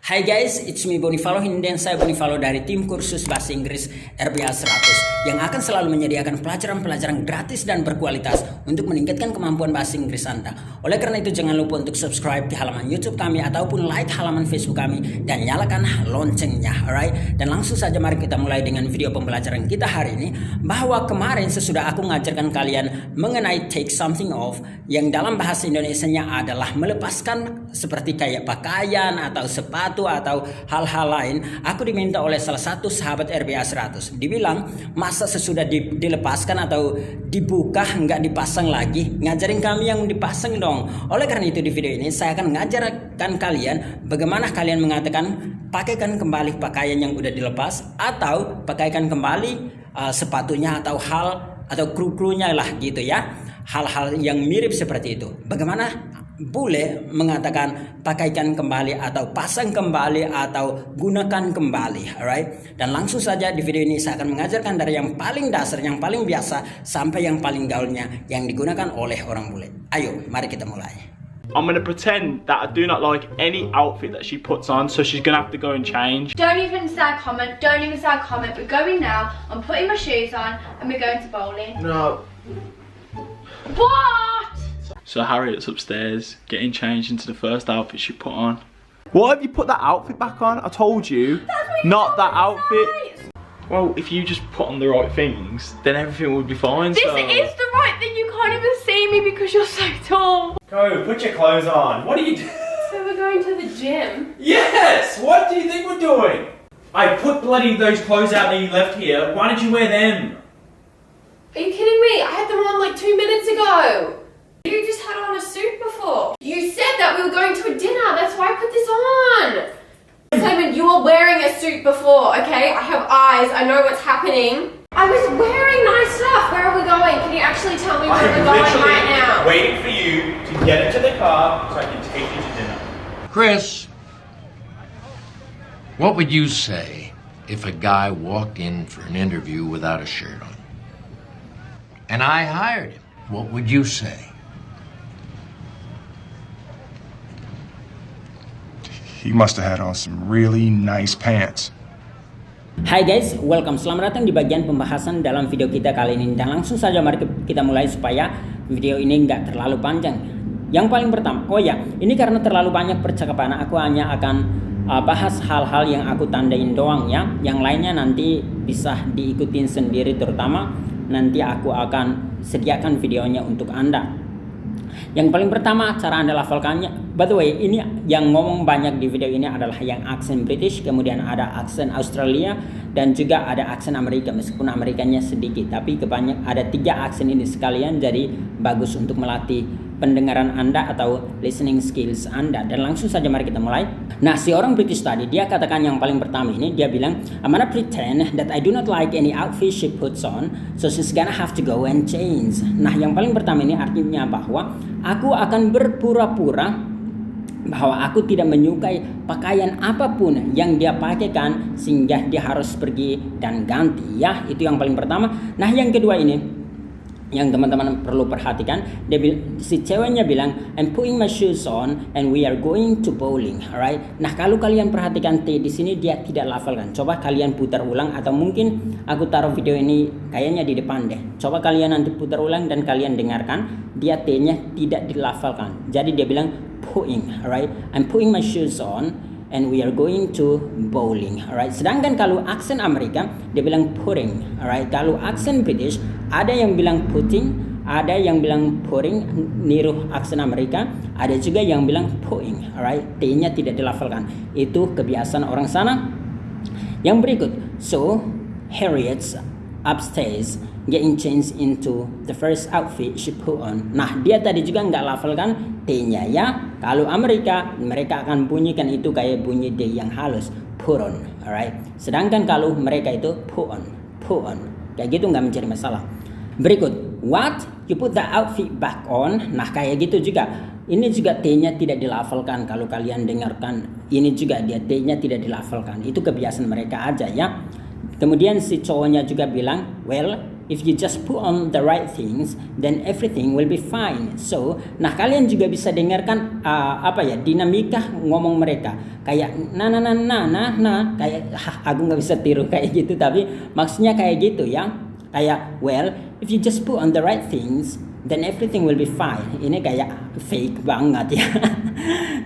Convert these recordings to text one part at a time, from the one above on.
Hai guys, it's me Bonifalo ini dan saya Bonifalo dari tim kursus bahasa Inggris RBA 100 yang akan selalu menyediakan pelajaran-pelajaran gratis dan berkualitas untuk meningkatkan kemampuan bahasa Inggris Anda. Oleh karena itu jangan lupa untuk subscribe di halaman YouTube kami ataupun like halaman Facebook kami dan nyalakan loncengnya, alright? Dan langsung saja mari kita mulai dengan video pembelajaran kita hari ini. Bahwa kemarin sesudah aku mengajarkan kalian mengenai take something off yang dalam bahasa Indonesianya adalah melepaskan seperti kayak pakaian atau sepatu atau hal-hal lain, aku diminta oleh salah satu sahabat RBA 100. Dibilang, masa sesudah dilepaskan atau dibuka nggak dipasang lagi? Ngajarin kami yang dipasang dong. Oleh karena itu di video ini saya akan mengajarkan kalian bagaimana kalian mengatakan pakaikan kembali pakaian yang udah dilepas atau pakaikan kembali sepatunya atau kru-krunya lah gitu ya. Hal-hal yang mirip seperti itu. Bagaimana boleh mengatakan pakaikan kembali atau pasang kembali atau gunakan kembali, alright? Dan langsung saja di video ini saya akan mengajarkan dari yang paling dasar, yang paling biasa sampai yang paling gaulnya yang digunakan oleh orang bule. Ayo, mari kita mulai. I'm going to pretend that I do not like any outfit that she puts on, so she's going to have to go and change. Don't even start comment, we're going now. I'm putting my shoes on and we're going to bowling. No. What? So Harriet's upstairs, getting changed into the first outfit she put on. Why have you put that outfit back on? I told you, not that outfit. Right. Well, if you just put on the right things, then everything would be fine. This is the right thing, you can't even see me because you're so tall. Go, put your clothes on. What are you doing? So we're going to the gym? Yes! What do you think we're doing? I put bloody those clothes out that you left here. Why did you wear them? Are you kidding me? I had them on like 2 minutes ago. You just had on a suit before. You said that we were going to a dinner, that's why I put this on. Simon, you were wearing a suit before, okay? I have eyes, I know what's happening. I was wearing nice stuff. Where are we going? Can you actually tell me where we're going right now? Waiting for you to get into the car so I can take you to dinner. Chris, what would you say if a guy walked in for an interview without a shirt on? And I hired him. What would you say? He must have had on some really nice pants. Hai guys, welcome. Selamat datang di bagian pembahasan dalam video kita kali ini. Dan langsung saja mari kita mulai supaya video ini nggak terlalu panjang. Yang paling pertama, ini karena terlalu banyak percakapan, aku hanya akan bahas hal-hal yang aku tandain doang ya. Yang lainnya nanti bisa diikutin sendiri, terutama nanti aku akan sediakan videonya untuk Anda. Yang paling pertama cara Anda lafalkannya. By the way, ini yang ngomong banyak di video ini adalah yang aksen British, kemudian ada aksen Australia dan juga ada aksen Amerika. Meskipun Amerikanya sedikit, tapi ada 3 aksen ini sekalian, jadi bagus untuk melatih pendengaran Anda atau listening skills Anda. Dan langsung saja mari kita mulai. Nah, si orang British tadi dia katakan yang paling pertama ini, dia bilang I'm gonna pretend that I do not like any outfit she puts on, so she's gonna have to go and change. Nah, yang paling pertama ini artinya bahwa aku akan berpura-pura bahwa aku tidak menyukai pakaian apapun yang dia pakaikan sehingga dia harus pergi dan ganti ya. Itu yang paling pertama. Nah, yang kedua ini yang teman-teman perlu perhatikan, si ceweknya bilang I'm putting my shoes on and we are going to bowling, alright? Nah, kalau kalian perhatikan T di sini dia tidak lafalkan. Coba kalian putar ulang atau mungkin aku taruh video ini kayaknya di depan deh. Coba kalian nanti putar ulang dan kalian dengarkan, dia T-nya tidak dilafalkan. Jadi dia bilang putting, alright? I'm putting my shoes on and we are going to bowling, alright? Sedangkan kalau aksen Amerika dia bilang putting, alright? Kalau aksen British ada yang bilang putting, ada yang bilang putting, niru aksen Amerika, ada juga yang bilang putting, alright? T-nya tidak dilafalkan. Itu kebiasaan orang sana. Yang berikut, so Harriet's upstairs getting changed into the first outfit she put on. Nah, dia tadi juga nggak lafalkan T-nya ya. Kalau Amerika, mereka akan bunyikan itu kayak bunyi D yang halus, put on, alright. Sedangkan kalau mereka itu put on, kayak gitu nggak menjadi masalah. Berikut, what you put the outfit back on. Nah, kayak gitu juga. Ini juga T-nya tidak dilafalkan. Kalau kalian dengarkan, ini juga dia T-nya tidak dilafalkan. Itu kebiasaan mereka aja ya. Kemudian si cowoknya juga bilang, well, if you just put on the right things, then everything will be fine. So, nah kalian juga bisa dengarkan dinamika ngomong mereka. Kayak kayak aku nggak bisa tiru kayak gitu, tapi maksudnya kayak gitu ya. Kayak, well, if you just put on the right things, then everything will be fine. Ini kayak fake banget ya.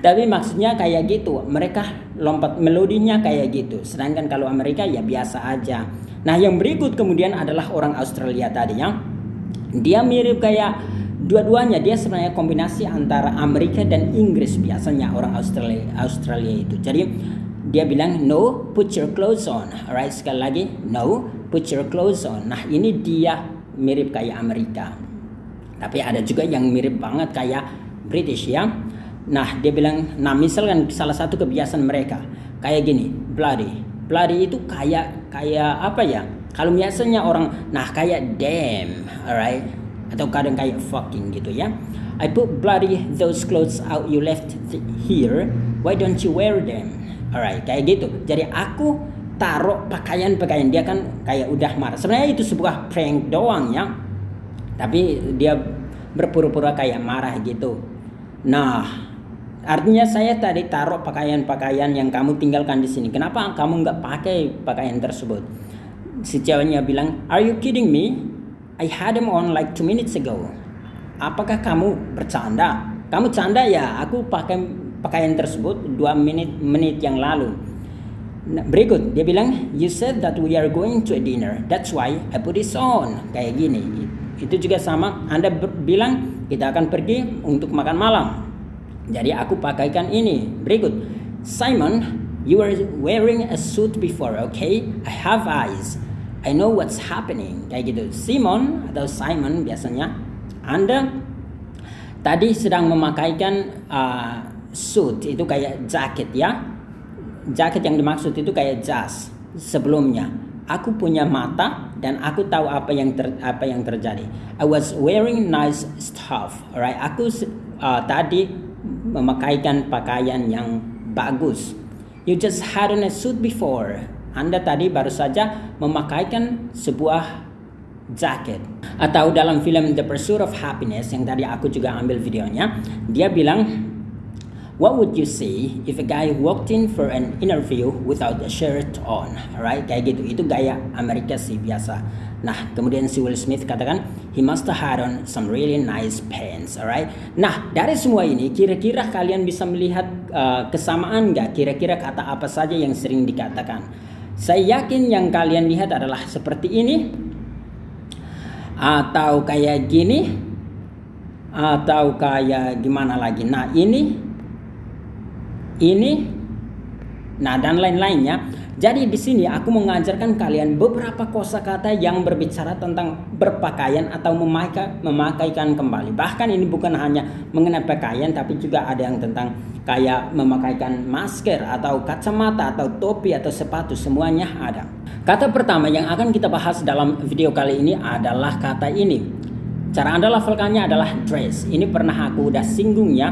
Tapi maksudnya kayak gitu. Mereka lompat melodinya kayak gitu. Sedangkan kalau Amerika ya biasa aja. Nah, yang berikut kemudian adalah orang Australia tadi ya. Dia mirip kayak dua-duanya. Dia sebenarnya kombinasi antara Amerika dan Inggris biasanya orang Australia itu. Jadi dia bilang, no, put your clothes on. Alright, sekali lagi, no, put your clothes on. Nah, ini dia mirip kayak Amerika. Tapi ada juga yang mirip banget kayak British ya. Nah, dia bilang, nah misalkan salah satu kebiasaan mereka kayak gini, bloody. Bloody itu kayak apa ya? Kalau biasanya orang, nah kayak damn, alright? Atau kadang kayak fucking gitu ya. I put bloody those clothes out you left here. Why don't you wear them? Alright, kayak gitu. Jadi aku taruh pakaian-pakaian, dia kan kayak udah marah. Sebenarnya itu sebuah prank doang ya. Tapi dia berpura-pura kayak marah gitu. Nah, artinya saya tadi taruh pakaian-pakaian yang kamu tinggalkan di sini. Kenapa kamu nggak pakai pakaian tersebut? Si ceweknya bilang, are you kidding me? I had them on like 2 minutes ago. Apakah kamu bercanda? Kamu canda ya? Aku pakai pakaian tersebut 2 menit yang lalu. Nah, berikut dia bilang, you said that we are going to a dinner. That's why I put this on. Kayak gini. Itu juga sama. Anda bilang kita akan pergi untuk makan malam. Jadi aku pakaikan ini. Berikut, Simon, you were wearing a suit before, okay? I have eyes. I know what's happening. Kayak gitu. Simon atau Simon biasanya, Anda tadi sedang memakaikan suit, itu kayak jaket ya. Jaket yang dimaksud itu kayak jas sebelumnya. Aku punya mata dan aku tahu apa yang terjadi. I was wearing nice stuff, alright? Aku tadi memakaikan pakaian yang bagus. You just had on a suit before. Anda tadi baru saja memakaikan sebuah jaket. Atau dalam film The Pursuit of Happiness yang tadi aku juga ambil videonya, dia bilang, what would you say if a guy walked in for an interview without a shirt on? Alright, kayak gitu. Itu gaya Amerika sih biasa. Nah, kemudian si Will Smith katakan, he must have had on some really nice pants. Alright. Nah, dari semua ini, kira-kira kalian bisa melihat kesamaan nggak? Kira-kira kata apa saja yang sering dikatakan? Saya yakin yang kalian lihat adalah seperti ini, atau kayak gini, atau kayak gimana lagi. Nah, ini, nah dan lain-lainnya. Jadi di sini aku mengajarkan kalian beberapa kosakata yang berbicara tentang berpakaian atau memakaikan kembali. Bahkan ini bukan hanya mengenai pakaian, tapi juga ada yang tentang kayak memakaikan masker atau kacamata atau topi atau sepatu, semuanya ada. Kata pertama yang akan kita bahas dalam video kali ini adalah kata ini. Cara Anda lafalkannya adalah dress. Ini pernah aku udah singgung ya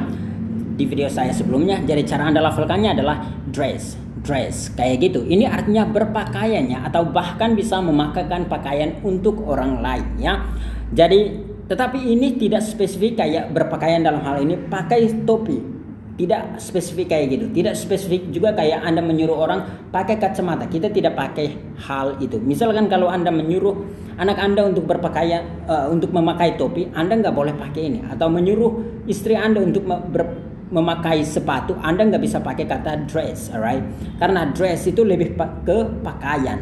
di video saya sebelumnya. Jadi cara Anda lafalkannya adalah dress, kayak gitu. Ini artinya berpakaiannya atau bahkan bisa memakaikan pakaian untuk orang lain ya. Jadi tetapi ini tidak spesifik kayak berpakaian dalam hal ini pakai topi. Tidak spesifik kayak gitu. Tidak spesifik juga kayak Anda menyuruh orang pakai kacamata. Kita tidak pakai hal itu. Misalkan kalau Anda menyuruh anak Anda untuk berpakaian untuk memakai topi, Anda nggak boleh pakai ini. Atau menyuruh istri Anda untuk memakai sepatu, Anda nggak bisa pakai kata dress, alright? Karena dress itu lebih ke pakaian.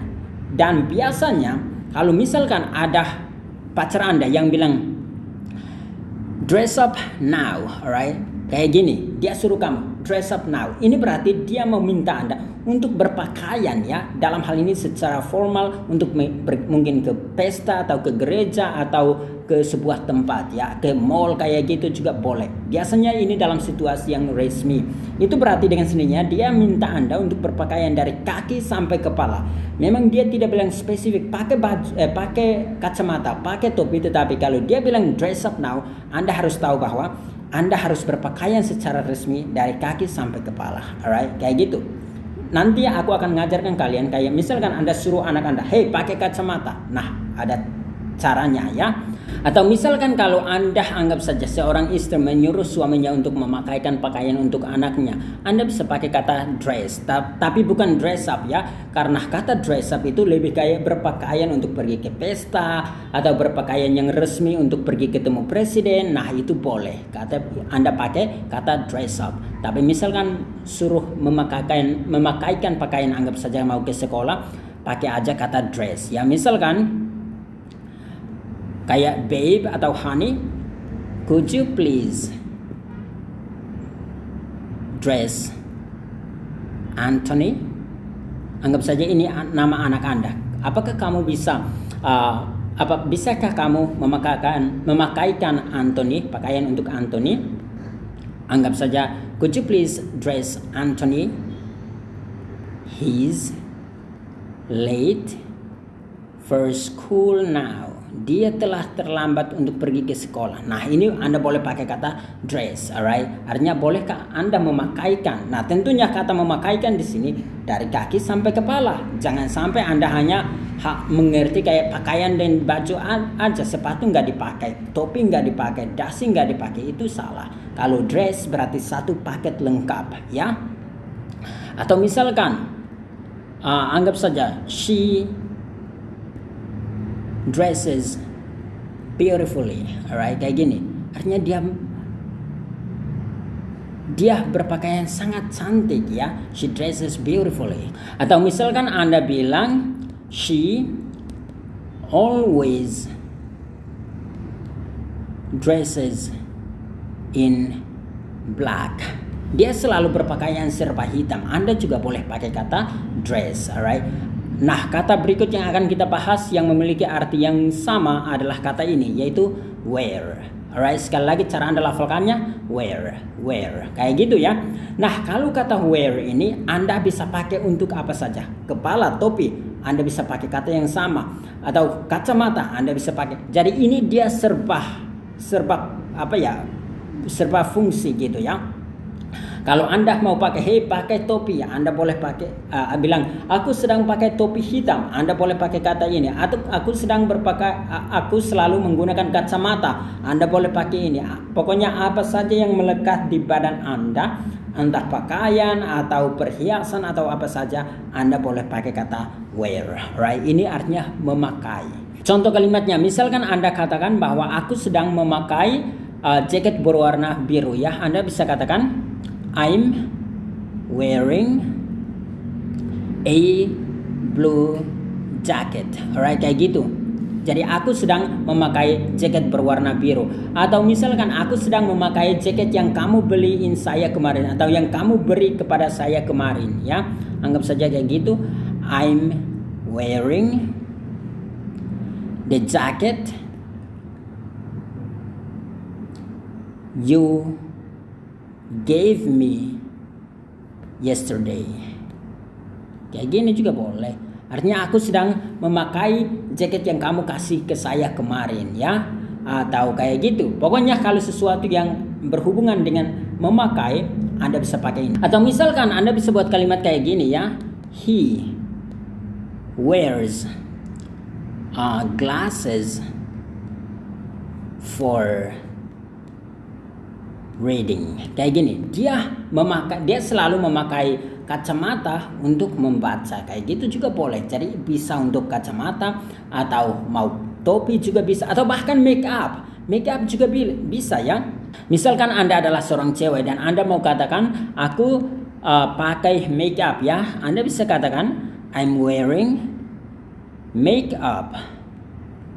Dan biasanya kalau misalkan ada pacar Anda yang bilang dress up now, alright? Kayak gini, dia suruh kamu dress up now. Ini berarti dia meminta Anda untuk berpakaian ya. Dalam hal ini secara formal untuk mungkin ke pesta atau ke gereja atau ke sebuah tempat ya, ke mall kayak gitu juga boleh. Biasanya ini dalam situasi yang resmi. Itu berarti dengan sendirinya dia minta Anda untuk berpakaian dari kaki sampai kepala. Memang dia tidak bilang spesifik pakai baju, pakai kacamata, pakai topi, tetapi kalau dia bilang dress up now, Anda harus tahu bahwa Anda harus berpakaian secara resmi dari kaki sampai kepala, alright? Kayak gitu. Nanti aku akan ngajarkan kalian kayak misalkan Anda suruh anak Anda, hey pakai kacamata. Nah, ada caranya ya. Atau misalkan kalau Anda anggap saja seorang istri menyuruh suaminya untuk memakaikan pakaian untuk anaknya, Anda bisa pakai kata dress, tapi bukan dress up ya, karena kata dress up itu lebih kayak berpakaian untuk pergi ke pesta atau berpakaian yang resmi untuk pergi ketemu presiden. Nah itu boleh Anda pakai kata dress up. Tapi misalkan suruh memakaikan pakaian, anggap saja mau ke sekolah, pakai aja kata dress ya. Misalkan kayak babe atau honey, could you please dress Anthony? Anggap saja ini nama anak Anda. Apakah kamu bisakah kamu memakaikan Anthony, pakaian untuk Anthony? Anggap saja, could you please dress Anthony? He's late for school now. Dia telah terlambat untuk pergi ke sekolah. Nah ini Anda boleh pakai kata dress, alright? Artinya bolehkah Anda memakaikan? Nah tentunya kata memakaikan di sini dari kaki sampai kepala. Jangan sampai Anda hanya mengerti kayak pakaian dan baju aja, sepatu nggak dipakai, topi nggak dipakai, dasi nggak dipakai, itu salah. Kalau dress berarti satu paket lengkap ya. Atau misalkan anggap saja she dresses beautifully, alright, kayak gini. Artinya dia berpakaian sangat cantik ya. She dresses beautifully. Atau misalkan Anda bilang she always dresses in black. Dia selalu berpakaian serba hitam. Anda juga boleh pakai kata dress, alright. Nah, kata berikut yang akan kita bahas yang memiliki arti yang sama adalah kata ini, yaitu wear. Alright, sekali lagi cara Anda lafalkannya wear. Kayak gitu ya. Nah, kalau kata wear ini Anda bisa pakai untuk apa saja. Kepala, topi, Anda bisa pakai kata yang sama. Atau kacamata, Anda bisa pakai. Jadi ini dia serba fungsi gitu ya. Kalau Anda mau pakai topi, Anda boleh pakai bilang aku sedang pakai topi hitam, Anda boleh pakai kata ini. Atau aku selalu menggunakan kacamata, Anda boleh pakai ini. Pokoknya apa saja yang melekat di badan Anda, entah pakaian atau perhiasan atau apa saja, Anda boleh pakai kata wear, right? Ini artinya memakai. Contoh kalimatnya, misalkan Anda katakan bahwa aku sedang memakai jaket berwarna biru ya, Anda bisa katakan I'm wearing a blue jacket, alright, kayak gitu. Jadi aku sedang memakai jaket berwarna biru. Atau misalkan aku sedang memakai jaket yang kamu beliin saya kemarin atau yang kamu beri kepada saya kemarin ya. Anggap saja kayak gitu. I'm wearing the jacket you gave me yesterday. Kayak gini juga boleh. Artinya aku sedang memakai jaket yang kamu kasih ke saya kemarin ya. Atau kayak gitu. Pokoknya kalau sesuatu yang berhubungan dengan memakai, Anda bisa pakai ini. Atau misalkan Anda bisa buat kalimat kayak gini ya. He wears glasses for reading. Kayak gini, dia selalu memakai kacamata untuk membaca. Kayak gitu juga boleh. Jadi bisa untuk kacamata atau mau topi juga bisa, atau bahkan make up juga bisa ya. Misalkan Anda adalah seorang cewek dan Anda mau katakan aku pakai make up ya, Anda bisa katakan I'm wearing make up.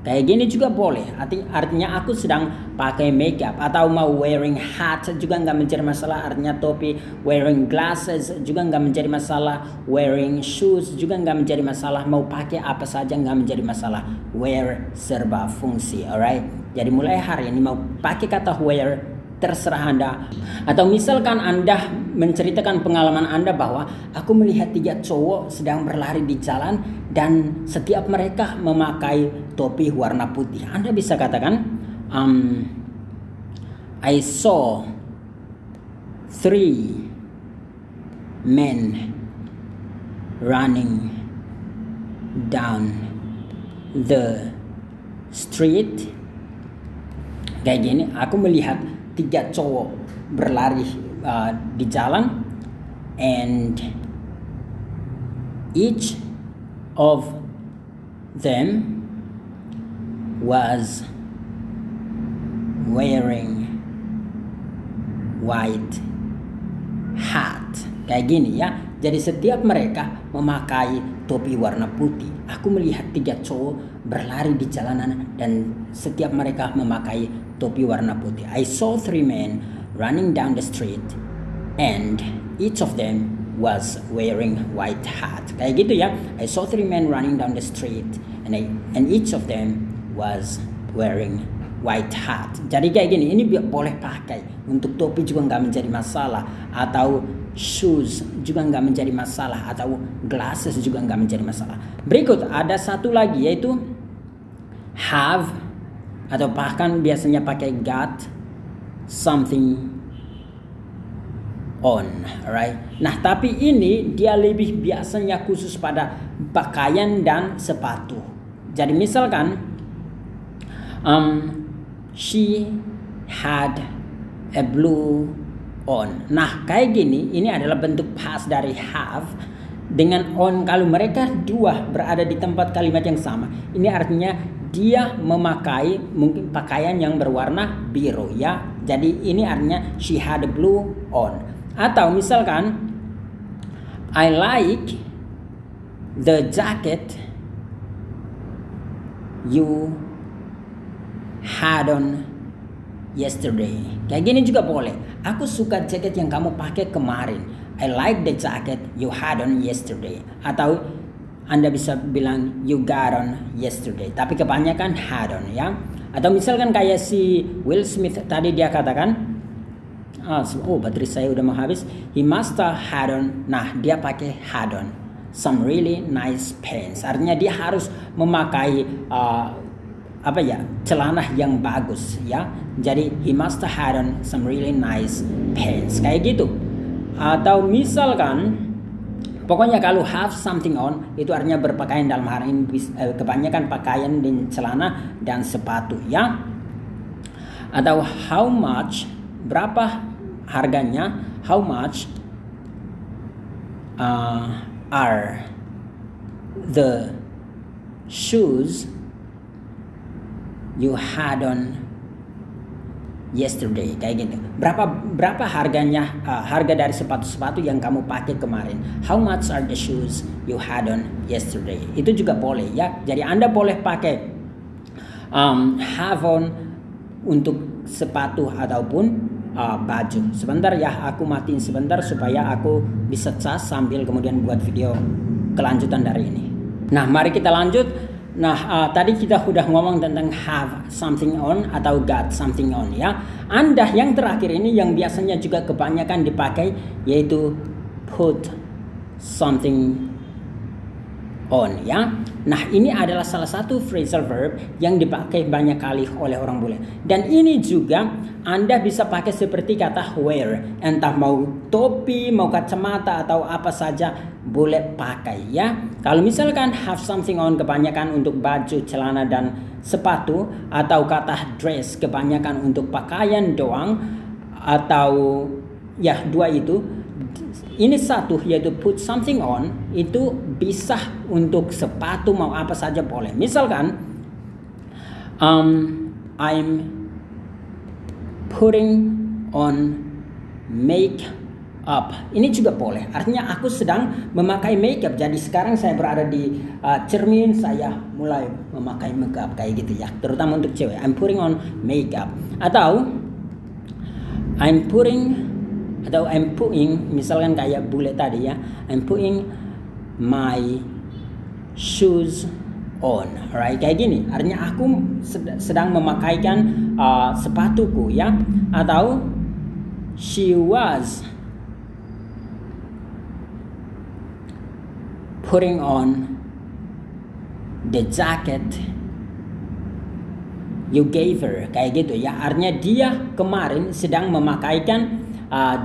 Kayak gini juga boleh. Artinya aku sedang pakai makeup. Atau mau wearing hat juga nggak menjadi masalah. Artinya topi. Wearing glasses juga nggak menjadi masalah. Wearing shoes juga nggak menjadi masalah. Mau pakai apa saja nggak menjadi masalah. Wear serba fungsi, alright. Jadi mulai hari ini mau pakai kata wear, terserah Anda. Atau misalkan Anda menceritakan pengalaman Anda bahwa aku melihat 3 cowok sedang berlari di jalan dan setiap mereka memakai topi warna putih. Anda bisa katakan I saw 3 men running down the street. Kayak gini, aku melihat 3 cowok berlari di jalan, and each of them was wearing white hat. Kayak gini ya. Jadi setiap mereka memakai topi warna putih. Aku melihat 3 cowok berlari di jalanan dan setiap mereka memakai topi warna putih. I saw 3 men running down the street and each of them was wearing white hat. Kayak gitu ya. I saw 3 men running down the street and each of them was wearing white hat. Jadi kayak gini, ini boleh pakai. Untuk topi juga nggak menjadi masalah, atau shoes juga nggak menjadi masalah, atau glasses juga nggak menjadi masalah. Berikut ada satu lagi, yaitu have, atau bahkan biasanya pakai got something on, alright. Nah, tapi ini dia lebih biasanya khusus pada pakaian dan sepatu. Jadi misalkan she had a blue on. Nah, kayak gini, ini adalah bentuk past dari have dengan on. Kalau mereka dua berada di tempat kalimat yang sama, ini artinya dia memakai mungkin pakaian yang berwarna biru ya. Jadi ini artinya she had a blue on. Atau misalkan I like the jacket you had on yesterday. Kayak gini juga boleh. Aku suka jaket yang kamu pakai kemarin. I like the jacket you had on yesterday. Atau Anda bisa bilang you got on yesterday. Tapi kebanyakan had on ya. Atau misalkan kayak si Will Smith tadi dia katakan, baterai saya udah mau habis. He must have had on. Nah, dia pakai had on some really nice pants. Artinya dia harus memakai celana yang bagus ya. Jadi he must have had on some really nice pants. Kayak gitu. Atau misalkan pokoknya kalau have something on itu artinya berpakaian, dalam hal ini kebanyakan pakaian dan celana dan sepatu ya. Atau how much, berapa harganya, how much are the shoes you had on yesterday. Kayak gitu. Berapa harganya, harga dari sepatu-sepatu yang kamu pakai kemarin. How much are the shoes you had on yesterday. Itu juga boleh ya. Jadi Anda boleh pakai have on untuk sepatu ataupun baju. Sebentar ya, aku matiin sebentar supaya aku bisa cas sambil kemudian buat video kelanjutan dari ini. Nah, mari kita lanjut. Nah, tadi kita udah ngomong tentang have something on atau got something on ya. Anda yang terakhir ini yang biasanya juga kebanyakan dipakai, yaitu put something on ya. Nah, ini adalah salah satu phrasal verb yang dipakai banyak kali oleh orang bule. Dan ini juga Anda bisa pakai seperti kata wear. Entah mau topi, mau kacamata atau apa saja boleh pakai ya. Kalau misalkan have something on kebanyakan untuk baju, celana dan sepatu, atau kata dress kebanyakan untuk pakaian doang, atau ya dua itu. Ini satu, yaitu put something on, itu bisa untuk sepatu mau apa saja boleh. Misalkan I'm putting on makeup. Ini juga boleh. Artinya aku sedang memakai makeup. Jadi sekarang saya berada di cermin, saya mulai memakai makeup kayak gitu ya. Terutama untuk cewek. I'm putting on makeup. Atau I'm putting, misalkan kayak bule tadi ya, I'm putting my shoes on, alright, kayak gini. Artinya aku sedang memakaikan sepatuku ya. Atau she was putting on the jacket you gave her, kayak gitu ya. Artinya dia kemarin sedang memakaikan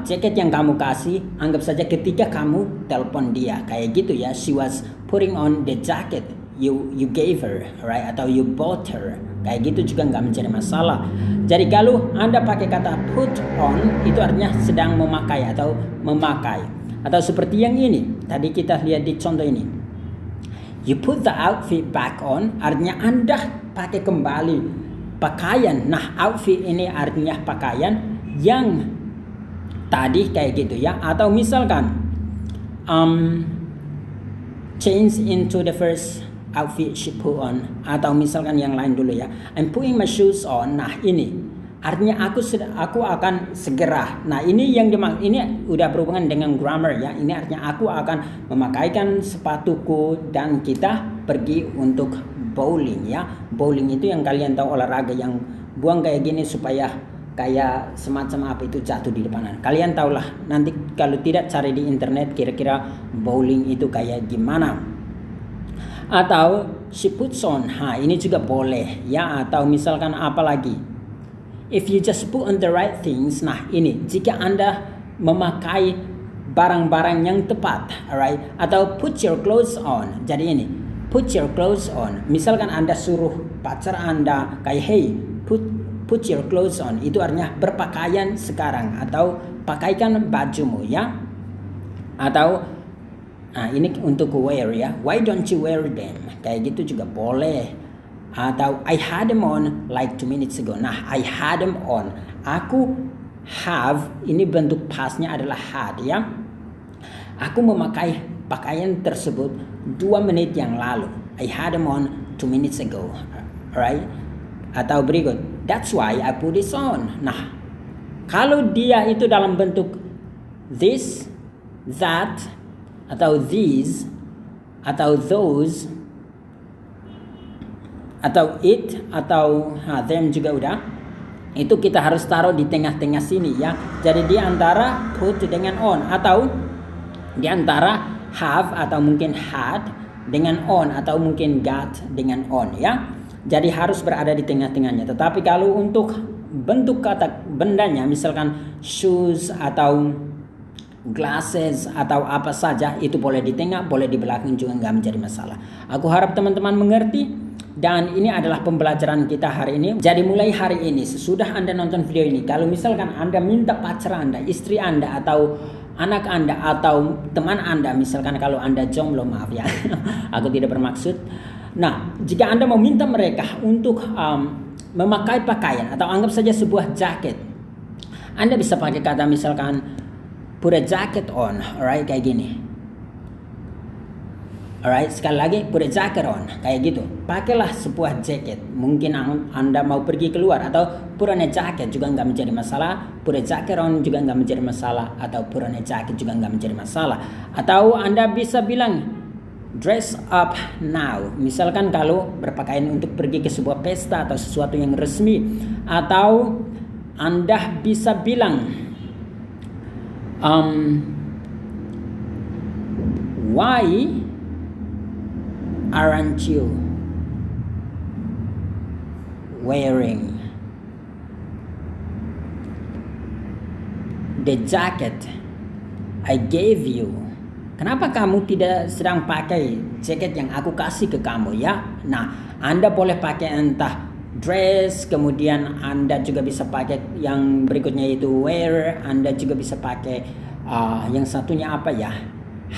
jaket yang kamu kasih. Anggap saja ketika kamu telepon dia, kayak gitu ya. She was putting on the jacket you gave her, right? Atau you bought her. Kayak gitu juga nggak menjadi masalah. Jadi kalau Anda pakai kata put on, itu artinya sedang memakai atau memakai. Atau seperti yang ini, tadi kita lihat di contoh ini. You put the outfit back on, artinya Anda pakai kembali pakaian. Nah, outfit ini artinya pakaian yang tadi kayak gitu ya. Atau misalkan change into the first outfit she put on, atau misalkan yang lain dulu ya. I'm putting my shoes on. Nah, ini artinya aku akan segera. Nah, ini yang ini udah berhubungan dengan grammar ya. Ini artinya aku akan memakaikan sepatuku dan kita pergi untuk bowling ya. Bowling itu yang kalian tahu, olahraga yang buang kayak gini supaya kayak semacam apa itu jatuh di depanan. Kalian tahulah, nanti kalau tidak cari di internet kira-kira bowling itu kayak gimana. Atau she puts on, ini juga boleh ya. Atau misalkan apa lagi, if you just put on the right things. Nah, ini jika Anda memakai barang-barang yang tepat, alright. Atau put your clothes on. Jadi ini put your clothes on. Misalkan Anda suruh pacar Anda kayak hey put your clothes on, itu artinya berpakaian sekarang atau pakaikan bajumu ya. Atau ini untuk wear ya. Why don't you wear them? Kayak gitu juga boleh. Atau I had them on like 2 minutes ago. Nah, I had them on. Aku have, ini bentuk pastnya adalah had ya. Aku memakai pakaian tersebut 2 menit yang lalu. I had them on 2 minutes ago. Alright? Atau berikut, that's why I put this on. Nah, kalau dia itu dalam bentuk this, that, atau these, atau those, atau it, atau them juga udah. Itu kita harus taruh di tengah-tengah sini ya. Jadi di antara put dengan on, atau di antara have atau mungkin had dengan on, atau mungkin got dengan on ya. Jadi harus berada di tengah-tengahnya. Tetapi kalau untuk bentuk kata bendanya, misalkan shoes atau glasses atau apa saja, itu boleh di tengah, boleh di belakang juga nggak menjadi masalah. Aku harap teman-teman mengerti, dan ini adalah pembelajaran kita hari ini. Jadi mulai hari ini, sesudah Anda nonton video ini, kalau misalkan Anda minta pacar Anda, istri Anda, atau anak Anda, atau teman Anda, misalkan kalau Anda jomblo, maaf ya, aku tidak bermaksud. Nah, jika Anda mau minta mereka untuk memakai pakaian, atau anggap saja sebuah jaket, Anda bisa pakai kata misalkan put a jacket on, alright, kayak gini. Alright, sekali lagi put a jacket on, kayak gitu. Pakailah sebuah jaket. Mungkin Anda mau pergi keluar, atau put on a jacket juga nggak menjadi masalah. Put a jacket on juga nggak menjadi masalah. Atau put on a jacket juga nggak menjadi masalah. Atau Anda bisa bilang dress up now. Misalkan kalau berpakaian untuk pergi ke sebuah pesta atau sesuatu yang resmi. Atau Anda bisa bilang why aren't you wearing the jacket I gave you? Kenapa kamu tidak sedang pakai jaket yang aku kasih ke kamu ya? Nah, Anda boleh pakai entah dress, kemudian Anda juga bisa pakai yang berikutnya yaitu wear. Anda juga bisa pakai yang satunya apa ya,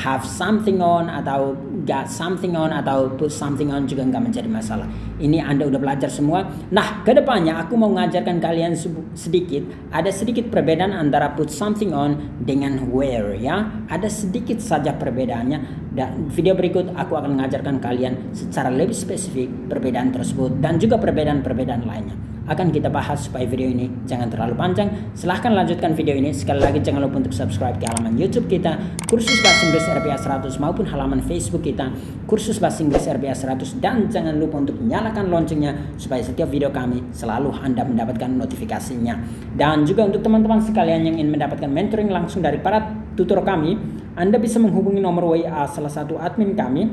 have something on, atau got something on, atau put something on juga nggak menjadi masalah. Ini Anda udah belajar semua. Nah, kedepannya aku mau mengajarkan kalian sedikit. Ada sedikit perbedaan antara put something on dengan wear ya. Ada sedikit saja perbedaannya. Dan video berikut aku akan mengajarkan kalian secara lebih spesifik perbedaan tersebut dan juga perbedaan-perbedaan lainnya. Akan kita bahas supaya video ini jangan terlalu panjang. Silahkan lanjutkan video ini. Sekali lagi jangan lupa untuk subscribe ke halaman YouTube kita Kursus Bahasa Inggris RPA 100 maupun halaman Facebook kita Kursus Bahasa Inggris RPA 100, dan jangan lupa untuk nyalakan loncengnya supaya setiap video kami selalu Anda mendapatkan notifikasinya. Dan juga untuk teman-teman sekalian yang ingin mendapatkan mentoring langsung dari para tutor kami, Anda bisa menghubungi nomor WA salah satu admin kami.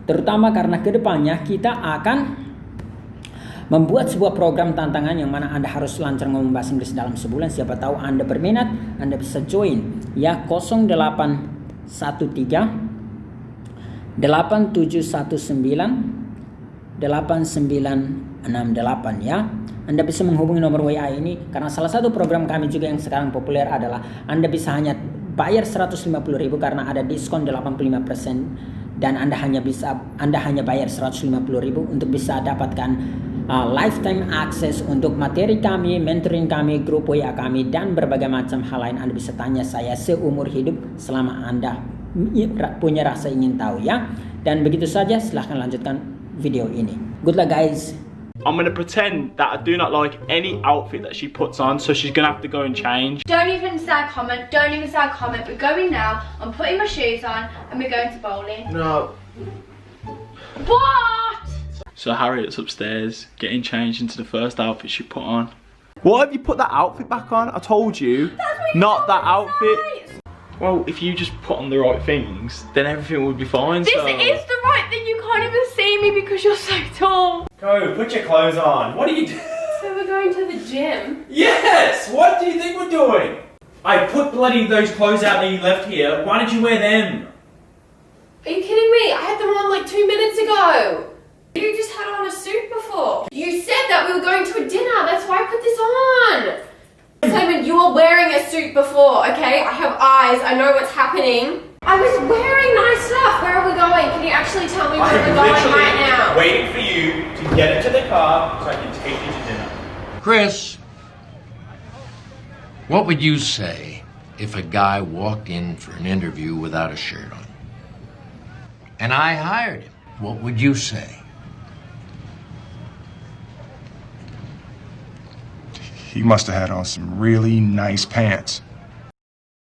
Terutama karena kedepannya kita akan membuat sebuah program tantangan yang mana Anda harus lancar ngomong bahasa Inggris dalam sebulan. Siapa tahu Anda berminat, Anda bisa join ya. 0813 8719 8968 ya. Anda bisa menghubungi nomor WA ini karena salah satu program kami juga yang sekarang populer adalah Anda bisa hanya bayar 150.000 karena ada diskon 85% dan Anda hanya bayar 150.000 untuk bisa dapatkan lifetime access untuk materi kami, mentoring kami, grup WA kami dan berbagai macam hal lain. Anda bisa tanya saya seumur hidup selama Anda punya rasa ingin tahu ya. Dan begitu saja, silahkan lanjutkan video ini. Good luck guys. I'm gonna pretend that I do not like any outfit that she puts on, so she's gonna have to go and change. Don't even say a comment, we're going now. I'm putting my shoes on and we're going to bowling. No. What? So Harriet's upstairs, getting changed into the first outfit she put on. Why have you put that outfit back on? I told you, not that outfit. Well, if you just put on the right things, then everything would be fine. This is the right thing, you can't even see me because you're so tall. Go, put your clothes on. What are you doing? So we're going to the gym. Yes! What do you think we're doing? I put bloody those clothes out that you left here. Why did you wear them? Are you kidding me? I had them on like 2 minutes ago. You just had on a suit before. You said that we were going to a dinner. That's why I put this on. Simon, you were wearing a suit before, okay? I have eyes. I know what's happening. I was wearing nice stuff. Where are we going? Can you actually tell me where we're going right now? Waiting for you to get into the car so I can take you to dinner. Chris, what would you say if a guy walked in for an interview without a shirt on? And I hired him. What would you say? He must have had on some really nice pants.